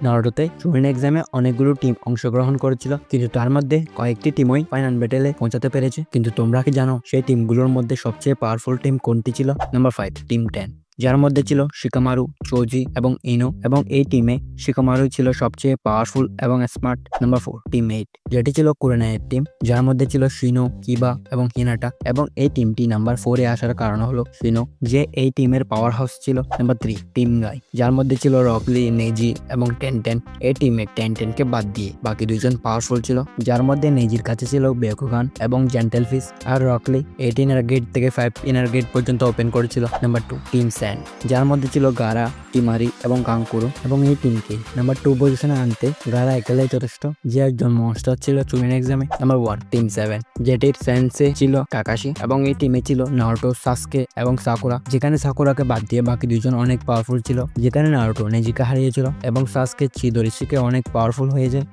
নারুটোতে চুরিন এক্সামে অনেকগুলো টিম অংশগ্রহণ করেছিল, কিন্তু তার মধ্যে কয়েকটি টিমই ফাইনাল ব্যাটেলে পৌঁছাতে পেরেছে। কিন্তু তোমরা কি জানো সেই টিমগুলোর মধ্যে সবচেয়ে পাওয়ারফুল টিম কোনটি ছিল? নাম্বার 5, টিম 10, যার মধ্যে ছিল শিকামারু, চোজি এবং ইনো, এবং এই টিমে শিকামারু ছিল সবচেয়ে পাওয়ারফুল এবং স্মার্ট। নাম্বার 4, টিম 8, যেটি ছিল কুরেনাইয়ের টিম, যার মধ্যে ছিল শিনো, কিবা এবং হিনাটা, এবং এই টিমটি নাম্বার 4-এ আসার কারণ হলো শিনো, যে এই টিমের পাওয়ার হাউস ছিল। নাম্বার 3, টিম গাই, যার মধ্যে ছিল রকলি, নেজি এবং টেনটেন। এই টিমে টেনটেনকে বাদ দিয়ে বাকি দুইজন পাওয়ারফুল ছিল, যার মধ্যে নেজির কাছে ছিল বেকুগান এবং জেন্টেলফিশ, আর রকলি 8 ইনার গেট থেকে 5 ইনার গেট পর্যন্ত ওপেন করেছিল। নাম্বার 2, টিম স্যান্ড, যার মধ্যে ছিল গারা, টিমারি এবং কাঙ্কুরো, এবং এই টিমকে নাম্বার 2 পজিশনে আনতে গারা একেলাই যথেষ্ট, যে একজন মনস্টার ছিল চুরিন এক্সামে। নাম্বার 1, টিম 7, যেটির সেন্সে ছিল কাকাশি, এবং এই টিমে ছিল নারুটো, সাসকে এবং সাকুরা, যেখানে সাকুরাকে বাদ দিয়ে বাকি দুইজন অনেক পাওয়ারফুল ছিল, যেখানে নারুটো নেজিকে হারিয়েছিল এবং সাসকে চিদোরিশিকে অনেক পাওয়ারফুল হয়ে যায়।